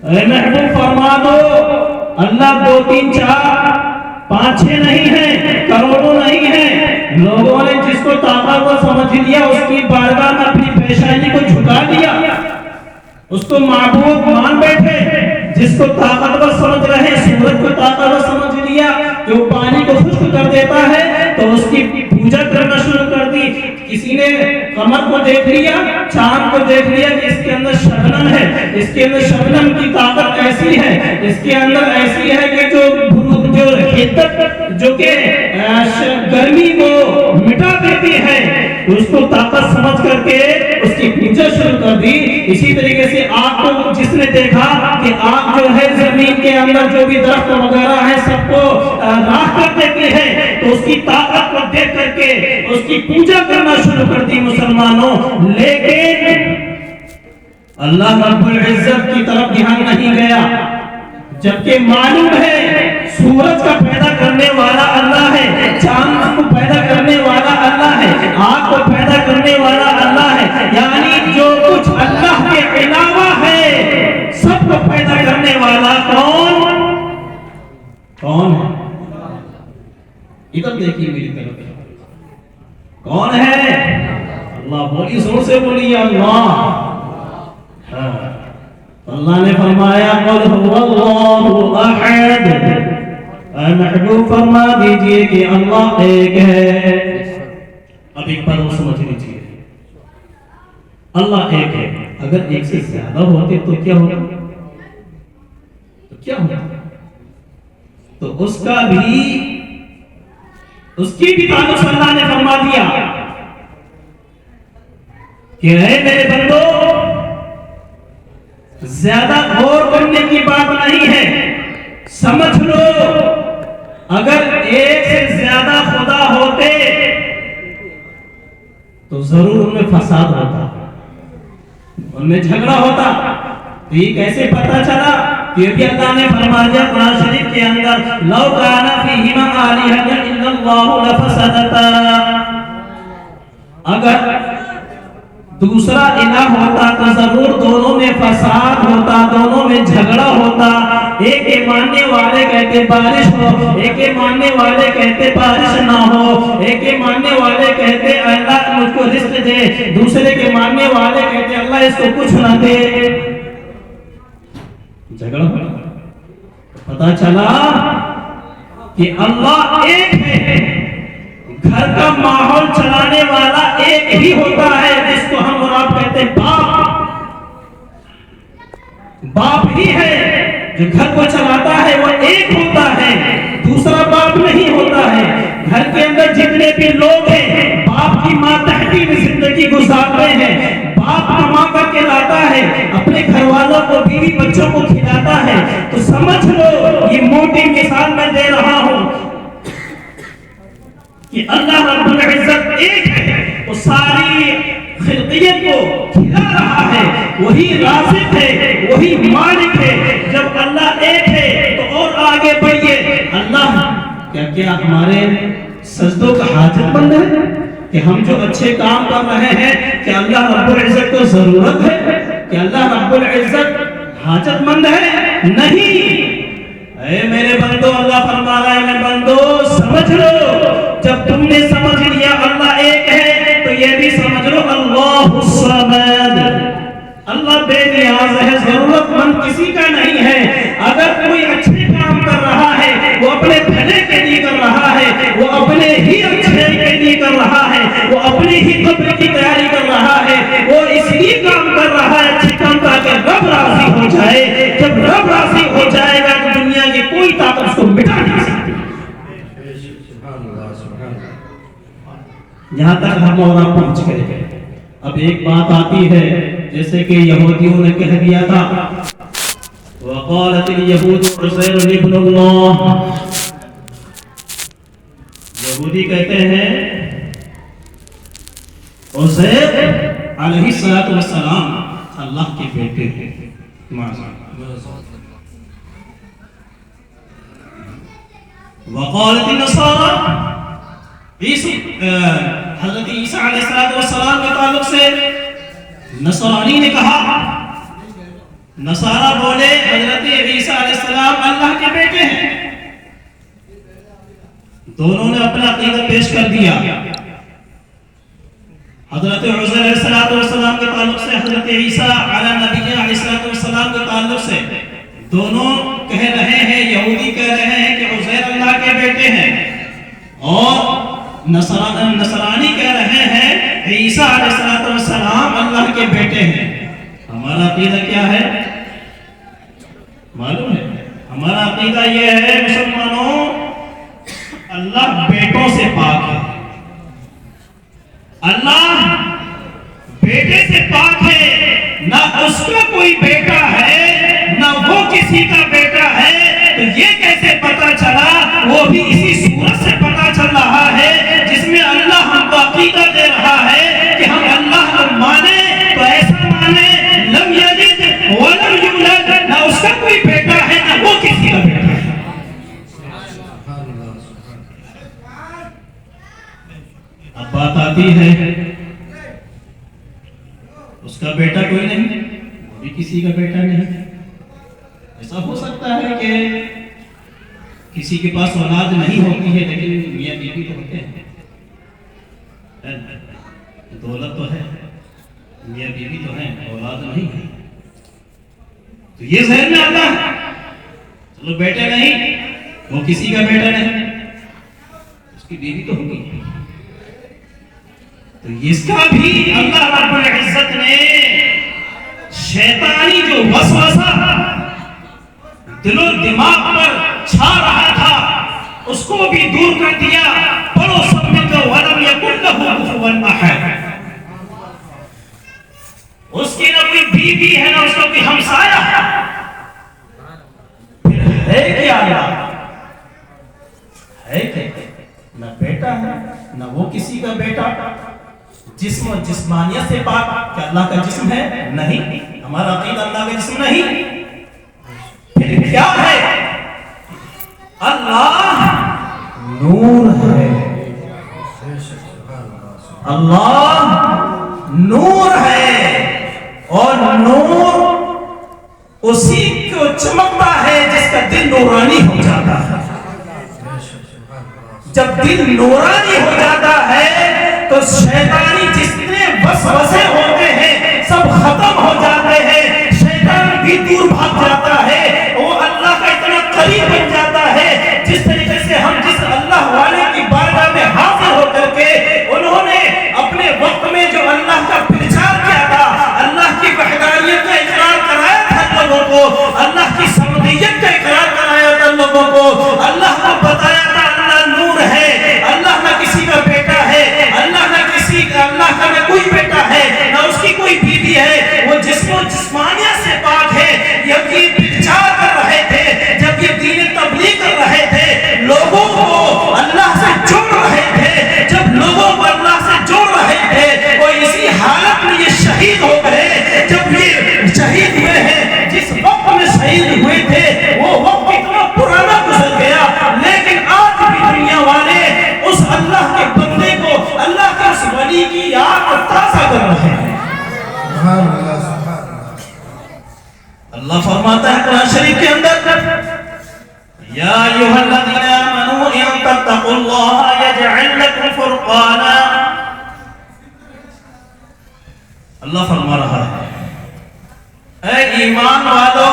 اے محبوب فرما دو اللہ 2 3 4 5 6 نہیں ہے، کروڑوں نہیں ہے، لوگوں نے جس کو طاقت کو سمجھ لیا اس کی بارگاہ میں اپنی پیشانی کو جھکا دیا، اس کو معبود مان بیٹھے۔ جس کو طاقتور سمجھ رہے ہیں، سورج کو طاقتور سمجھ لیا کہ وہ پانی کو خشک کر دیتا ہے تو اس کی پوجا کرنا شروع کر دی۔ کسی نے قمر کو دیکھ لیا، چاند کو دیکھ لیا کہ اس کے اندر شبنم ہے، اس کے اندر شبنم کی طاقت ایسی ہے، اس کے اندر ایسی ہے کہ جو حدت جو کہ گرمی کو مٹا دیتی ہے، اس کو طاقت سمجھ کر کے اس کی پوجا شروع کر دی۔ اسی طریقے سے آگ کو جس نے دیکھا کہ آگ جو ہے زمین کے اندر جو بھی درخت وغیرہ ہے سب کو راکھ کر دیتی ہے، تو اس کی طاقت کو دیکھ کر کے اس کی پوجا کرنا شروع کر دی مسلمانوں۔ لیکن اللہ رب العزت کی طرف دھیان نہیں گیا، جبکہ معلوم ہے سورج کا پیدا کرنے والا اللہ ہے، چاند کو پیدا کرنے والا اللہ ہے، آگ کو پیدا کرنے والا اللہ ہے، یعنی جو کچھ اللہ کے علاوہ ہے سب کو پیدا کرنے والا کون ہے؟ ادھر دیکھیے میری طرف، کون ہے؟ اللہ، بولی زور سے بولی اللہ۔ اللہ نے فرمایا قل هو اللہ احد، اے محبوب فرما دیجئے کہ اللہ ایک ہے۔ اب ایک بات اور سمجھ لیجئے، اللہ ایک ہے، اگر ایک سے زیادہ ہوتے تو کیا ہوتا؟ تو اس کی بھی تعلق اللہ نے فرما دیا کہ اے میرے بندو، زیادہ غور کرنے کی بات نہیں ہے، سمجھ لو اگر ایک سے زیادہ خدا ہوتے تو ضرور ان میں فساد ہوتا، ان میں جھگڑا ہوتا۔ تو یہ کیسے پتہ چلا؟ یہ بھی اللہ نے فرما دیا قرآن شریف کے اندر، لو کان فیہما آلہۃ الا اللہ لفسدتا، اگر دوسرا الہ ہوتا تو ضرور دونوں میں فساد ہوتا، دونوں میں جھگڑا ہوتا۔ ایک کے ماننے والے کہتے بارش ہو، ایک کے ماننے والے کہتے بارش نہ ہو، ایک کے ماننے والے کہتے اللہ مجھ کو رزق دے، دوسرے کے ماننے والے کہتے اللہ اس کو کچھ نہ دے، جھگڑا ہوتا۔ پتہ چلا کہ اللہ ایک ہے، گھر کا ماحول چلانے والا ایک ہی ہوتا ہے، جس کو ہم اور آپ کہتے ہیں باپ ہی ہے، جو گھر کو چلاتا ہے وہ ایک ہوتا ہے، دوسرا باپ نہیں ہوتا ہے۔ گھر کے اندر جتنے بھی لوگ ہیں باپ کی ماتحتی میں زندگی گزار رہے ہیں، باپ کما کر کے لاتا ہے، اپنے گھر والوں کو بیوی بچوں کو کھلاتا ہے۔ تو سمجھ لو یہ موٹی مثال میں دے رہا ہوں کہ اللہ رب العزت ایک ہے، وہ ساری خلقیت کو کھلا رہا ہے، وہی رازق ہے، وہی مالک ہے۔ جب اللہ ایک ہے تو اور آگے بڑھیے، اللہ کیا ہمارے سجدوں کا حاجت مند ہے کہ ہم جو اچھے کام کر رہے ہیں کہ اللہ رب العزت کو ضرورت ہے کہ اللہ رب العزت حاجت مند ہے؟ نہیں۔ اے میرے بندو، اللہ فرما رہا ہے میں بندو سمجھ لو، جب تم نے سمجھ لیا اللہ ایک ہے تو یہ بھی سمجھ لو اللہ الصمد، اللہ بے نیاز ہے، ضرورت مند کسی کا نہیں ہے۔ اگر کوئی اچھے کام کر رہا ہے وہ اپنے بھلے کے لیے کر رہا ہے، وہ اپنے ہی اچھے کے لیے کر رہا ہے، وہ اپنی ہی قبر کی تیاری کر رہا ہے، وہ اس لیے کام کر رہا ہے اچھے کام تاکہ رب راضی ہو جائے۔ جب رب راضی ہو جائے گا تو دنیا کی کوئی طاقت اس کو مٹا نہیں سکتی۔ یہاں تک ہم اور آپ پہنچ گئے۔ اب ایک بات آتی ہے، جیسے کہ یہودیوں نے کہہ دیا تھا وقالت اليهود عزير ابن اللہ، یہودی کہتے ہیں عزیر علیہ السلام اللہ کے بیٹے ہیں۔ وقالت النصارى حضرت عیسیٰ علیہ السلام کے تعلق سے نصرانی نے کہا نصارہ بولے حضرت عیسیٰ علیہ السلام اللہ کے بیٹے ہیں. دونوں نے اپنا عقیدہ پیش کر دیا. حضرت عزیر علیہ السلام کے تعلق سے، حضرت عیسیٰ علیہ نبی علیہ السلام کے تعلق سے دونوں کہہ رہے ہیں، یہودی کہہ رہے ہیں کہ عزیر اللہ کے بیٹے ہیں، اور نصرانی کہہ رہے ہیں عیسیٰ علیہ السلام اللہ کے بیٹے ہیں. ہمارا عقیدہ کیا ہے معلوم ہے؟ ہمارا عقیدہ یہ ہے مسلمانوں، اللہ بیٹوں سے پاک ہے. اللہ بیٹے سے پاک ہے، نہ اس کا کوئی بیٹا ہے نہ وہ کسی کا بیٹا ہے. تو یہ کیسے پتا چلا؟ وہ بھی اسی صورت سے پتا چل رہا ہے جس میں اللہ ہم کو عقیدہ دے رہا ہے کہ ہم اللہ کو مانے تو ایسا مانے لم یلد ولم یولد، نہ اس کا کوئی بیٹا ہے نہ وہ کسی کا بیٹا ہے. اب بات آتی ہے اس کا بیٹا کوئی نہیں، وہ بھی کسی کا بیٹا نہیں. ایسا ہو سکتا ہے کہ کسی کے پاس اولاد نہیں ہوتی ہے لیکن میاں بیوی تو ہوتے ہیں، دولت تو ہے، میاں بیوی تو ہیں، اولاد نہیں ہے. تو یہ ذہن میں آتا ہے چلو بیٹے نہیں، وہ کسی کا بیٹا نہیں، اس کی بیوی تو ہوگی. تو اس کا بھی اللہ رب العزت نے شیطانی جو وسوسہ دل و دماغ پر چھا رہا تھا اس کو بھی دور کر دیا. پڑھو سب مل کر وَلَمْ يَكُنْ لَهُ كُفُوًا أَحَدٌ. اس کی نہ کوئی بیوی ہے نہ اس کا کوئی ہمسایہ ہے، پھر ہے کیا؟ ہے کہ نہ بیٹا ہے نہ وہ کسی کا بیٹا. جسم و جسمانیت سے پاک، کہ اللہ کا جسم ہے؟ نہیں. ہمارا عقیدہ اللہ کا جسم نہیں. پھر کیا ہے؟ اللہ نور ہے. اللہ نور ہے، اور نور اسی کو چمکتا ہے جس کا دل نورانی ہو جاتا ہے. جب دل نورانی ہو جاتا ہے تو شیطانی جتنے وسوسے ہوتے ہیں سب ختم ہو جاتے ہیں. شیطان بھی دور بھاگ جاتا ہے، وہ اللہ کا اتنا قریب بن جاتا ہے. جس طریقے سے ہم جس اللہ والے کی بارگاہ میں حاضر ہو کر کے انہوں نے اپنے وقت میں جو اللہ کا پرچار کیا تھا، اللہ کی وحدانیت کا اقرار کرایا تھا لوگوں کو، اللہ کی سمدیت کا اقرار کرایا تھا لوگوں کو، اللہ کو بتایا تھا اللہ نور ہے، اللہ نہ کسی کا بیٹا ہے، اللہ کا نہ کوئی بیٹا ہے نہ اس کی کوئی بیوی ہے، وہ جسم و جسمانیت سے پاک ہے. جب یہ پرچار کر رہے تھے، جب یہ دین تبلیغ کر رہے تھے، لوگوں کو اللہ سے جوڑ رہے تھے، جب لوگوں کو اللہ سے جوڑ رہے تھے، وہ اسی حالت میں یہ شہید ہو گئے. جب یہ شہید ہوئے ہیں، جس وقت میں شہید ہوئے تھے وہ وقت اتنا پرانا گزر گیا، لیکن آج بھی دنیا والے اس اللہ کے بندے کو، اللہ کے اس ولی کی یاد تازہ کر رہے ہیں. اللہ فرماتا ہے قرآن شریف کے اندر، یا ایھا الذین آمنوا ان تتقوا اللہ یجعل لکم فرقانا. اللہ فرما رہا ہے اے ایمان والو،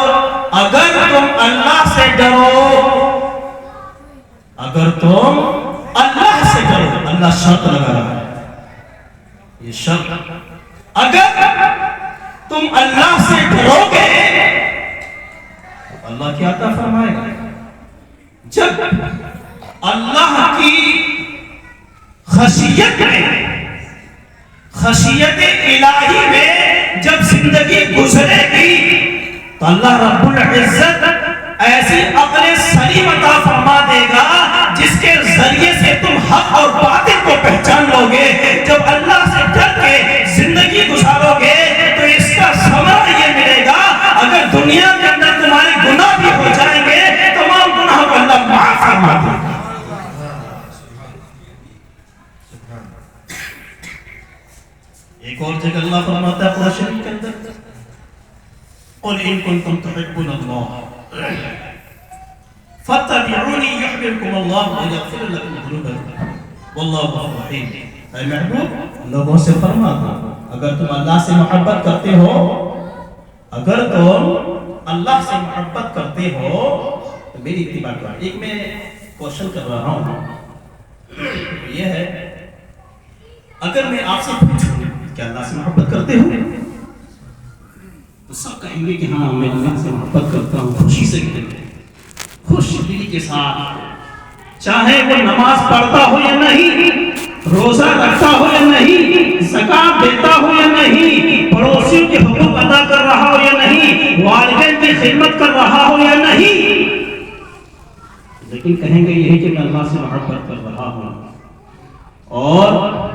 اگر تم اللہ سے ڈرو، اگر تم اللہ سے ڈرو، اللہ شرط لگا رہا ہے، یہ شرط، اگر تم اللہ سے ڈرو گے اللہ کیا عطا فرمائے گا. جب اللہ کی خشیت میں، خشیت الہی میں جب زندگی گزرے گی تو اللہ رب العزت ایسی عقل سلیم عطا فرما دے گا جس کے ذریعے سے تم حق اور باطل کو پہچان لو گے. جب اللہ سے ڈر کے زندگی گزارو گے تو اس کا ثمرہ یہ ملے گا، اگر دنیا کے اندر تمہارے گناہ بھی ہو جائیں گے تمام گناہوں کو اللہ معاف فرما دے گا. ایک اور جگہ اللہ فرماتا ہے قرآن شریف کے اندر، قل ان کنتم تحبون اللہ فاتبعونی یحببکم اللہ ویغفر لکم ذنوبکم واللہ غفور رحیم۔ اے محبوب لوگوں سے فرما دو اگر تم اللہ سے محبت کرتے ہو، اگر تم اللہ سے محبت کرتے ہو تو میری اتباع کرو۔ ایک میں کوشچن کر رہا ہوں، یہ ہے اگر میں آپ سے پوچھوں کہ اللہ سے محبت کرتے ہو تو سب کہیں گے کہ ہاں میں اللہ سے محبت کرتا ہوں، خوشی سے کہیں گے، خوش دلی کے ساتھ، چاہے وہ نماز پڑھتا ہو یا نہیں، روزہ رکھتا ہو یا نہیں، زکات دیتا ہو یا نہیں، پڑوسیوں کے حقوق ادا کر رہا ہو یا نہیں، والدین کی خدمت کر رہا ہو یا نہیں، لیکن کہیں گے یہی کہ میں اللہ سے محبت کر رہا ہوں۔ اور